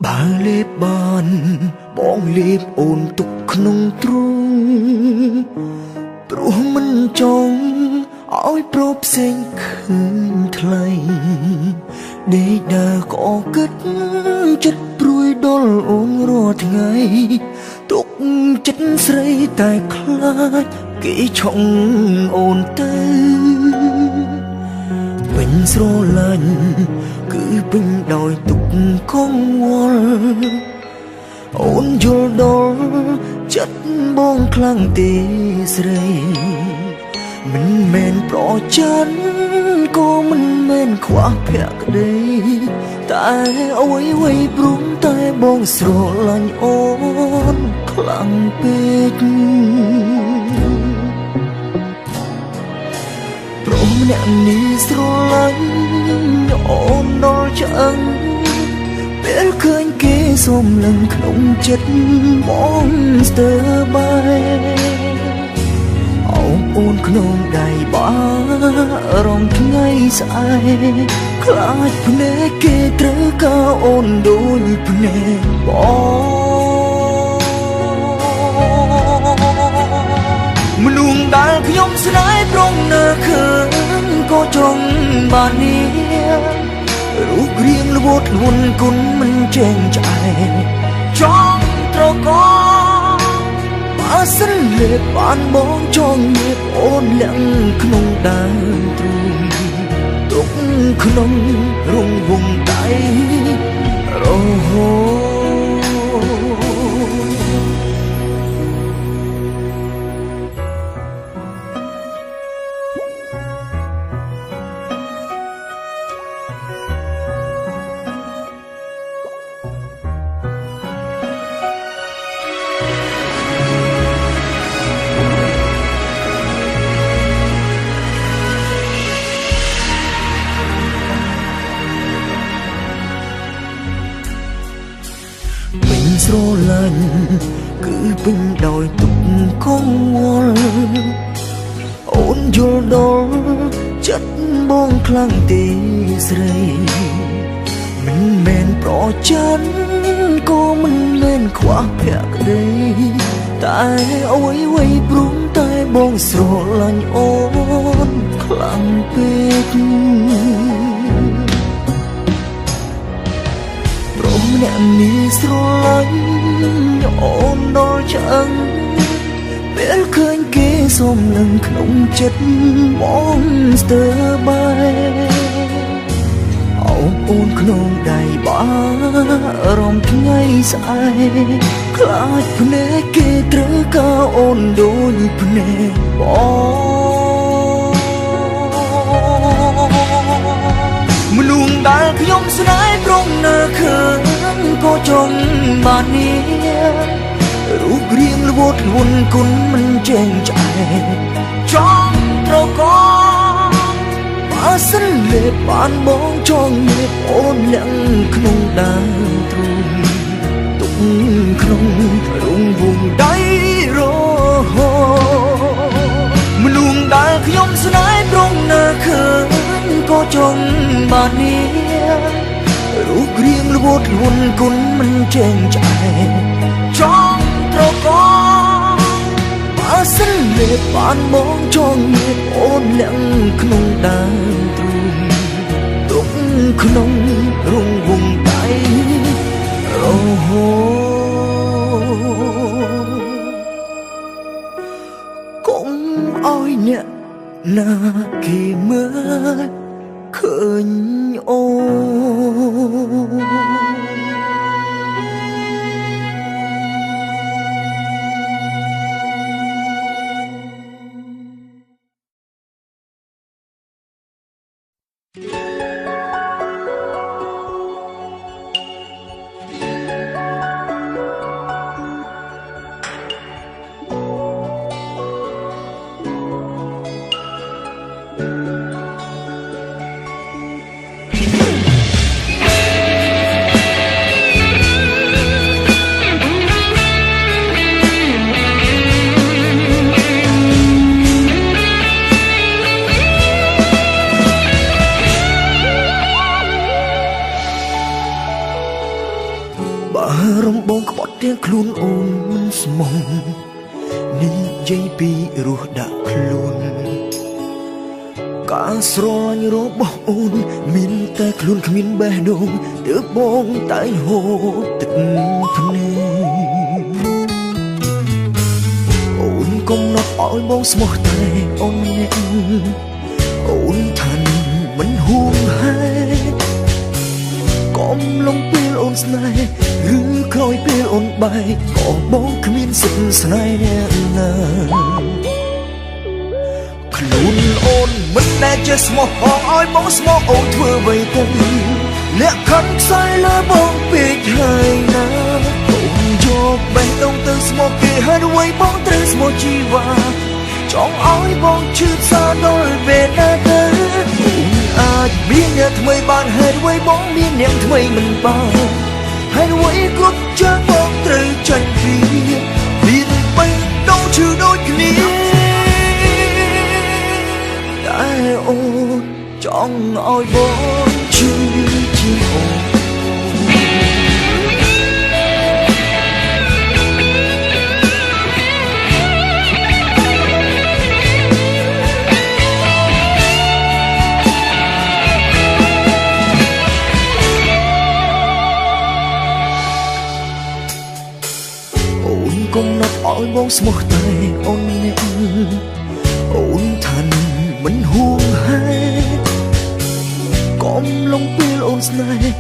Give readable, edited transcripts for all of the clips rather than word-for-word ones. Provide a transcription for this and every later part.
បើលេបបានបងលេបអូនទុកក្នុងទ្រូងព្រោះមិនចង់ឲ្យប្រពផ្សេងឃើញថ្លៃដេកដើរក៏គិតចិត្តព្រួយដល់អូនរាល់ថ្ងៃទុកចិត្តស្រីតែខ្លាចគេឆុងអូនទៅពេញស្រឡាញ់គឺពេញដោយទុកកង្វល់អូនយល់ដល់ចិត្តបងខ្លាំងទេស្រីមិនមែនប្រច័ណ្ឌក៏មិនមែនខ្វះភក្តីតែអ្វីព្រមតែបងស្រឡាញ់អូនខ្លាំងពេកព្រមអ្នកនេះស្រឡាញ់អូនដល់ឆ្អឹងពេលឃើញគេសុំលឹងក្នុងចិត្តបងស្ទើរបែអូនក្នុងដៃបារំថ្ងៃស្អែកខ្លាចភ្នែកគេត្រូវការអូនដូចភ្នែកបងមនុស្សដែលខ្ញុំស្នេហ៍ប្រងនៅឃើញក៏ចង់បាននេះរូបរាងល្វត់ល្វន់គុណមិនចេញឆ្អែតចង់ត្រកបើសិនលេបបានបងចង់លេបអូនលាក់ក្នុងដើមទ្រូងទុកក្នុងរង្វង់ដៃរហូតស្រឡាញ់គឺពេញដោយទុកកង្វល់អូនយល់ដល់ចិត្តបងខ្លាំងទេស្រីមិនមែនប្រច័ណ្ឌក៏មិនមែនខ្វះភក្តីតែអ្វីព្រមតែបងស្រឡាញ់អូនខ្លាំងពេកអ្នកនេះស្រឡាញ់អូនដល់ឆ្អឹងពេលឃើញគេសុំលឹងក្នុងចិត្តបងស្ទើរបែអូនក្នុងដៃបារំថ្ងៃស្អែកខ្លាចភ្នែកគេត្រូវការអូនដូចភ្នែកបងមនុស្សដែលខ្ញុំស្នេហ៍ប្រងនៅឃើញក៏ចង់បាននេះរូបរាងល្វត់ល្វន់គុណមិនចេញឆ្អែតចង់ត្រកបើសិនលេបបានបងចង់លេបអូនលាក់ក្នុងដើមទ្រូងទុកក្នុងរង្វង់ដៃរហូតមនុស្សដែលខ្ញុំស្នេហ៍ប្រងនៅឃើញក៏ចង់បាននេះរូបរាងល្វត់ល្វន់គុណមិនចេញឆ្អែតចង់ត្រកបើសិនលេបបានបងចង់លេបអូនលាក់ក្នុងដើមទ្រូងទុកក្នុងរង្វង់ដៃរហូតកុំឲ្យអ្នកណាគេមើលឃើញអូ ទាំងខ្លួនអូនមិនស្មងនិយាយពីរស់ដាក់ខ្លួនការស្រឡាញ់របស់អូនមានតែខ្លួនគ្មានបេះដូងទើបបងតែហូរទឹកភ្នែកអូនកំណត់ឲ្យបងស្មោះតែអូនម្នាក់អូនថាមិនហួងហែកុំលងពេលអូនស្នេហ៍ឬក្រោយពេលអូនបែកក៏បងគ្មានសិទ្ធិស្នេហ៍អ្នកណាខ្លួនអូនមិនដែលជាស្មោះផងឲ្យបងស្មោះអូនធ្វើអ្វីទៅលាក់ខណ្ឌខ្សែលើបងពេកហើយណាអូនយកបេះដូងទៅស្មោះគេហើយអ្វីបងត្រូវស្មោះជីវ៉ាចង់ឲ្យបងឈឺផ្សាដល់ពេលណាទៅអូនអាចមានអ្នកថ្មីបានហេតុអ្វីបងមានអ្នកថ្មីមិនបានហេតុអ្វីគ្រប់ជើងបងត្រូវចាញ់ពីមានបេះដូងឈឺដូចគ្នាតែអូនចង់ឲ្យបងឈឺជាងអូនកុំណត់ឲ្យបងស្មោះតែអូនអ្នកអូនថាមិនហួងហែកុំលងពេលអូនស្នេហ៍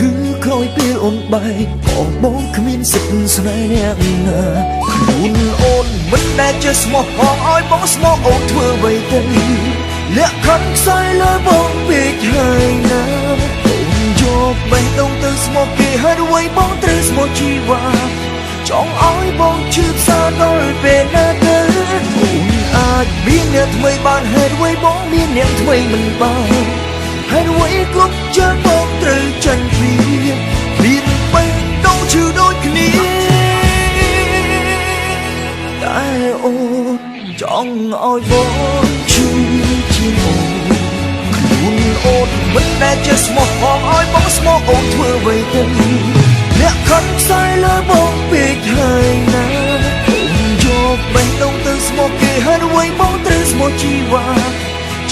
ឬក្រោយពេលអូនបែកក៏បងគ្មានសិទ្ធិស្នេហ៍អ្នកណាខ្លួនអូនមិនដែលជាស្មោះផងឲ្យបងស្មោះអូនធ្វើអ្វីទៅលាក់ខណ្ឌខ្សែលើបងពេកហើយណាអូនយកបេះដូងទៅស្មោះគេហើយអ្វីបងត្រូវស្មោះជីវ៉ាចង់ឲ្យបងឈឺផ្សាដល់ពេលណាទៅអូនអាចមានអ្នកថ្មីបានហេតុអ្វីបងមានអ្នកថ្មីមិនបានហេតុអ្វីគ្រប់ជើងបងត្រូវចាញ់ពីមានបេះដូងឈឺដូចគ្នាតែអូនចង់ឲ្យបងឈឺជាងអូនខ្លួនអូនមិនដែលជាស្មោះផងឲ្យបងស្មោះអូនធ្វើអ្វីទៅអ្នកខណ្ឌខ្សែលើបងពេកហើយណាអូនយកបេះដូងទៅស្មោះគេហើយអ្វីបងត្រូវស្មោះជីវ៉ា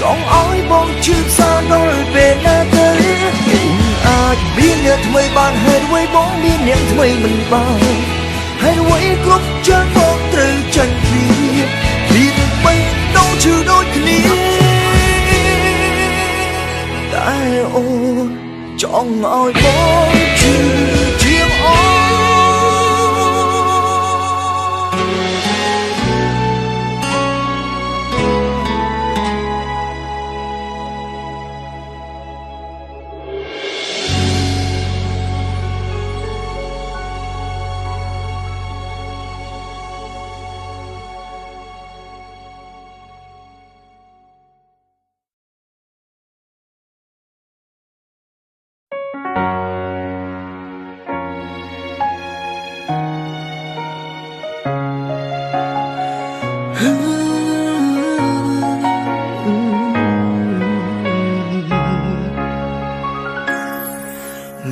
ចង់ឲ្យបងឈឺផ្សាដល់ពេលណាទៅអូនអាចមានអ្នកថ្មីបានហេតុអ្វីបងមានអ្នកថ្មីមិនបានហេតុអ្វីគ្រប់ជើងបងត្រូវចាញ់ពីមានបេះដូងឈឺដូចគ្នាតែអូនចង់ឲ្យបងឈឺជាងអូន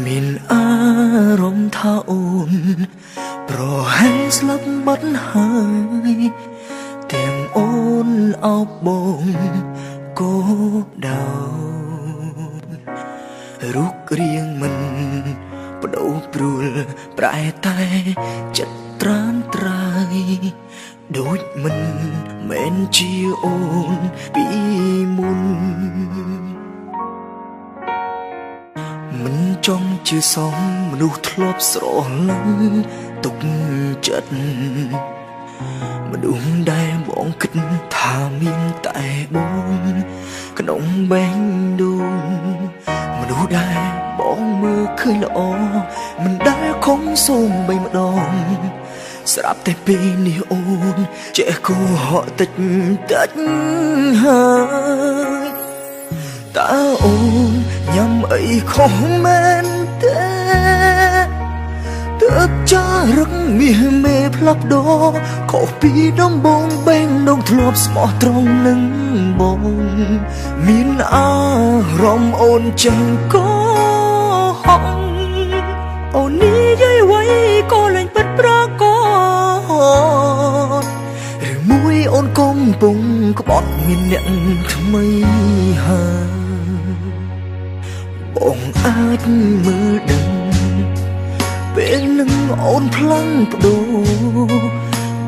មានអារម្មណ៍ថាអូនប្រហែលស្លាប់បាត់ហើយទាំងអូនអោបបងគោដៅរូបរាងមិនបដូរព្រួលប្រែតែចិត្តត្រានត្រៃដូចមិនមែនជាអូនពីមុនមិនចង់ជឿសមមនុស្សធ្លាប់ស្រឡាញ់ទុកចិត្តមនុស្សដែលបងគិតថាមានតែបងក្នុងបេះដូងមនុស្សដែលបងមើលឃើញល្អមិនដែលខំសូមបីម្ដងស្រាប់តែពេលនេះអូនចេះគោហកតិចហើយតើអូនញ៉ាំអីខុសមែនទេទើបចារឹកមាសមេផ្លាប់ដោខុសពីដំបងបេងដងធ្លាប់ស្មោះត្រង់នឹងបងមានអារម្មណ៍អូនចឹងក៏ហងអូននិយាយໄວក៏លែងពិតប្រា ពងក្បត់មានអ្នកថ្មីហើយបងអាចមើលដឹងពេលនឹងអូនផ្លាំងបដូរ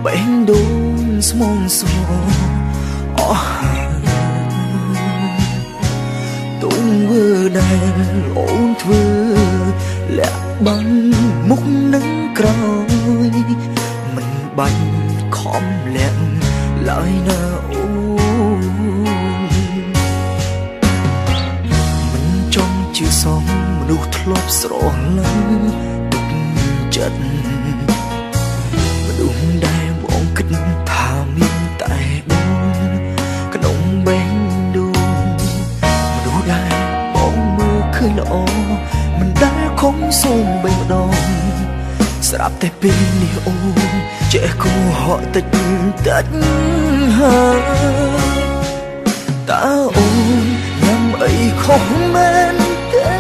បេះដូងស្មងសអស់ទុំវើដែលអូនធ្វើលាក់បាំងមុខនឹងក្រោយមិនបាញ់ខំលាក់ឡើយណាអូនមិនចង់ជឿសមមនុស្សធ្លាប់ស្រឡាញ់ទុកចិត្តមនុស្សដែលបងគិតថាមានតែអូនក្នុងបេះដូងមនុស្សដែលបងមើលឃើញល្អមិនដែលខំសូមបេះដូងស្រាប់តែពេលនេះអូនចេះកុហកតិចតិចហើយតើអូនញ៉ាំអីខុសមែនទេ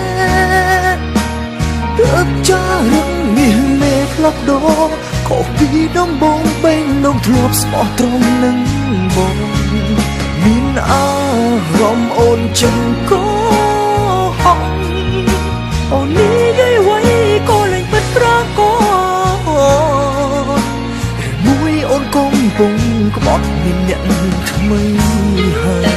ទើបចារឹកមានមេផ្លាប់ដោខុសពីដំបងបេងដូងធ្លាប់ស្មោះត្រង់នឹងបងមានអារម្មណ៍អូនចឹងក៏ហក់អូននេះយាយໄວក៏លែងពិតប្រាកដមួយអូនកំពុងក្បត់មានអ្នកថ្មីហើយ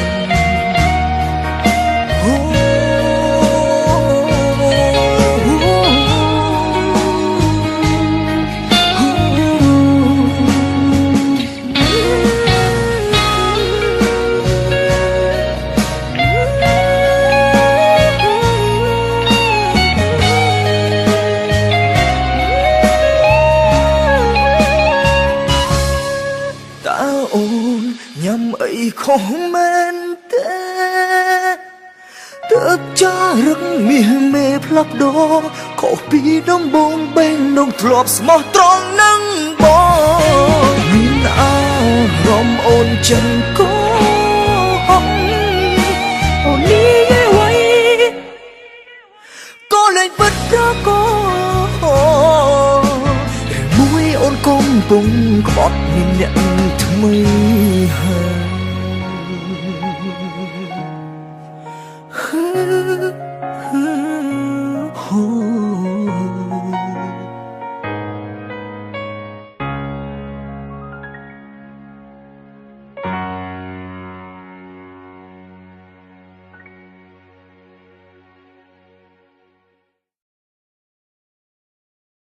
អូនញ៉ាំអីខុសមែនទេទើបចារឹកមាសមេផ្លាប់ដោខុសពីដំបងបេងដូងធ្លាប់ស្មោះត្រង់នឹងបងមានអារម្មណ៍អូនចឹងក៏ហក់អូននេះយាយໄວក៏លែងពិតប្រាកដមួយអូនកំពុងក្បត់មានអ្នកថ្មីហើយ